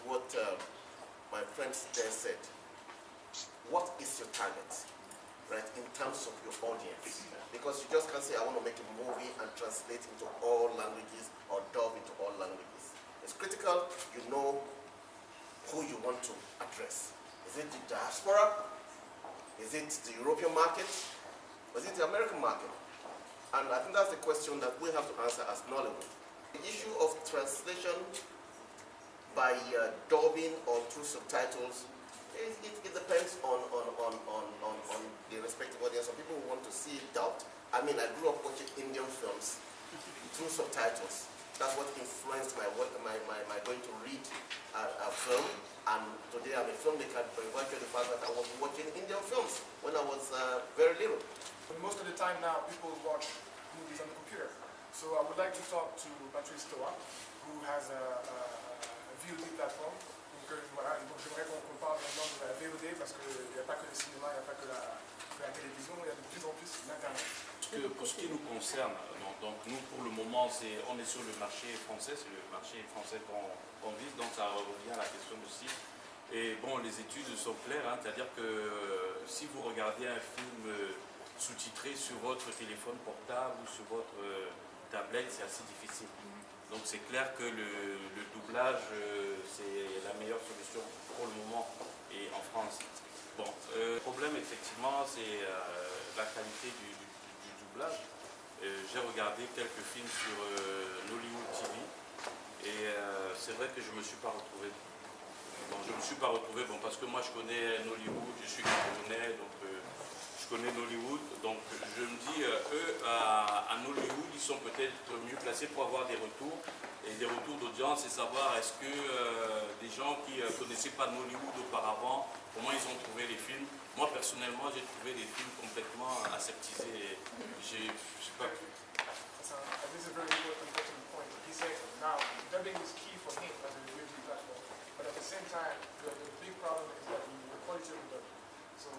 with what my friend there said. What is your target, right, in terms of your audience? Because you just can't say, I want to make a movie and translate into all languages or dub into all languages. It's critical you know who you want to address. Is it the diaspora? Is it the European market? Or is it the American market? And I think that's the question that we have to answer as Nollywood. The issue of translation by dubbing or through subtitles, it depends on the respective audience. Some people who want to see it dubbed. I mean, I grew up watching Indian films through subtitles. That's what influenced my going to read a film. And today I'm a filmmaker by virtue of the fact that I was watching Indian films when I was very little. Most of the time now, people watch movies on the computer. So I would like to talk to Patrice Toa, who has a VOD platform. Donc voilà, donc j'aimerais qu'on parle maintenant de la VOD parce qu'il n'y a pas que le cinéma, il n'y a pas que la télévision, il y a de plus en plus l'Internet. Pour ce qui nous concerne, donc nous pour le moment on est sur le marché français, c'est le marché français qu'on vise, donc ça revient à la question du site. Et bon, les études sont claires, hein, c'est-à-dire que si vous regardez un film sous-titré sur votre téléphone portable ou sur votre tablette, c'est assez difficile. Donc c'est clair que le doublage, c'est la meilleure solution pour le moment et en France. Bon, le problème effectivement, c'est la qualité du doublage. J'ai regardé quelques films sur Nollywood TV et c'est vrai que je ne me suis pas retrouvé. Bon, je ne me suis pas retrouvé parce que moi je connais Nollywood, je suis camerounais, donc je connais Nollywood, donc je me dis, eux, à Nollywood, ils sont peut-être mieux placés pour avoir des retours, et des retours d'audience, et savoir est-ce que des gens qui ne connaissaient pas Nollywood auparavant, comment ils ont trouvé les films. Moi, personnellement, j'ai trouvé les films complètement aseptisés, j'ai pas pu. This is a very important point. He said, now, dubbing is key for him as a VOD platform, but at the same time, the big problem is that the quality of the dubbing. So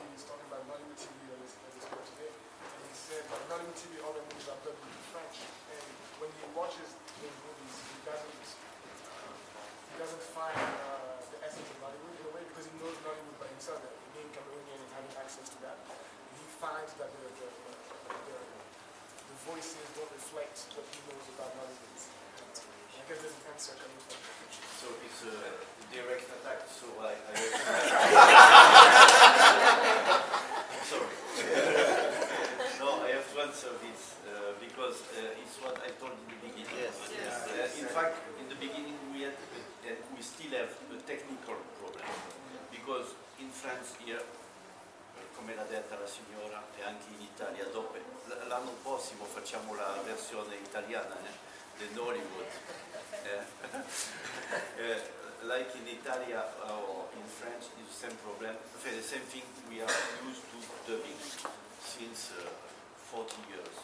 he's talking about Nollywood TV that is here today, and he said that Nollywood TV, all the movies are dubbed into French, and when he watches those movies, he doesn't find the essence of Nollywood in a way, because he knows Nollywood by himself, being Cameroonian and having access to that. He finds that the voices don't reflect what he knows about Nollywood. I guess there's an answer coming from that. So it's a direct attack, so I sorry. No, I have to answer this because it's what I told in the beginning. Yes. In fact, in the beginning we had, and we still have a technical problem because in France here, come l'ha detta la signora, e anche in Italia, dopo l'anno prossimo facciamo la versione italiana del Nollywood. Like in Italy or in France, it's the same problem. The same thing we are used to dubbing since 40 years.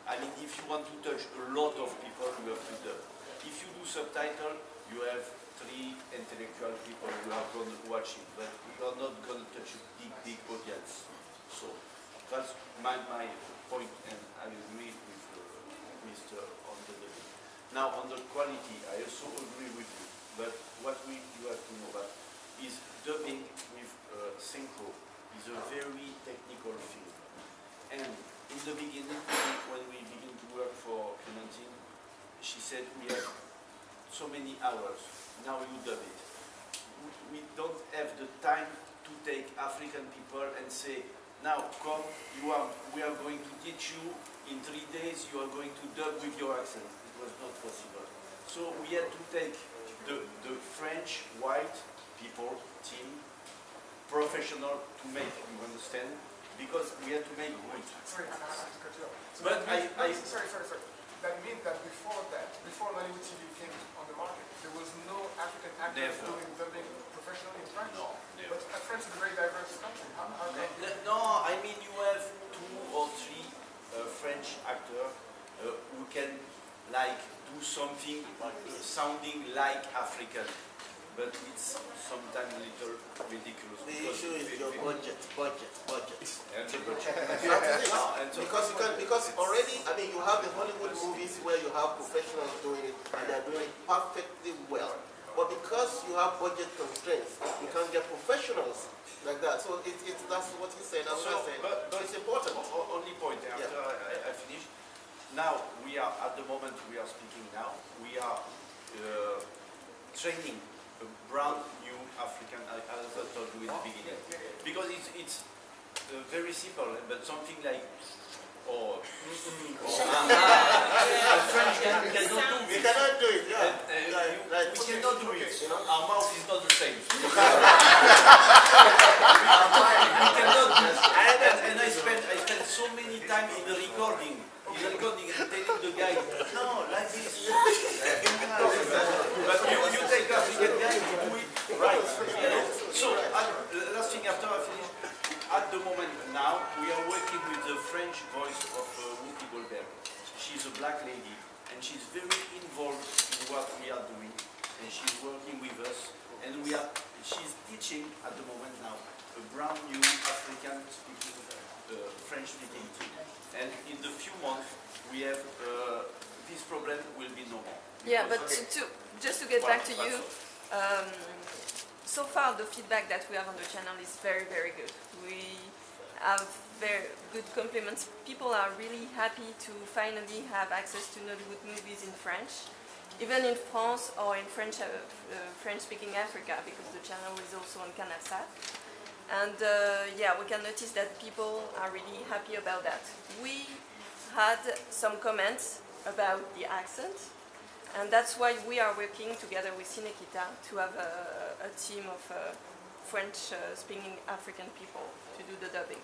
I mean, if you want to touch a lot of people, you have to dub. If you do subtitle, you have 3 intellectual people who are going to watch it, but you are not going to touch a big audience. So that's my point, and I agree with Mr. on the dubbing. Now, on the quality, I also agree with you. But what you have to know about is dubbing with synchro is a very technical field. And in the beginning, when we begin to work for Clementine, she said we have so many hours. Now you dub it. We don't have the time to take African people and say, now come, we are going to teach you in 3 days. You are going to dub with your accent. It was not possible. So we had to take the French white people, team, professional to make, you understand? Because we had to make it. Sorry, I have to cut you off. So but sorry. That means that before Nollywood TV came on the market, there was no African actors doing dubbing professionally in French? No, never. But France is a very diverse country. How no, I mean you have 2 or 3 French actors who can like do something sounding like African, but it's sometimes a little ridiculous. The issue is your budget. And the budget. Because already, I mean, you have the Hollywood movies where you have professionals doing it, and they're doing it perfectly well. But because you have budget constraints, you can't get professionals like that. So that's what he said. That's what I said. But it's important. Only point after I finish. Now we are at the moment we are speaking now. We are training a brand new African, as I told you in the beginning, because it's very simple, but something like French cannot do it. We cannot do it. Yeah. We cannot do it. You know, our mouth is not the same. We cannot do it. And I spent so many time in the recording. And telling the guy, no, like this. But you take African guy to do it right. You know? So, last thing after I finish, at the moment now, we are working with the French voice of Whoopi Goldberg. She's a black lady, and she's very involved in what we are doing, and she's working with us, and she's teaching at the moment now a brand new African-speaking, French-speaking team. And in the few months, we have this problem will be no more. Yeah, but just to get back to you, so far the feedback that we have on the channel is very, very good. We have very good compliments. People are really happy to finally have access to Nollywood movies in French, even in France or in French-speaking Africa, because the channel is also on Canalsat. And yeah, we can notice that people are really happy about that. We had some comments about the accent, and that's why we are working together with Cinekita to have a team of French-speaking African people to do the dubbing.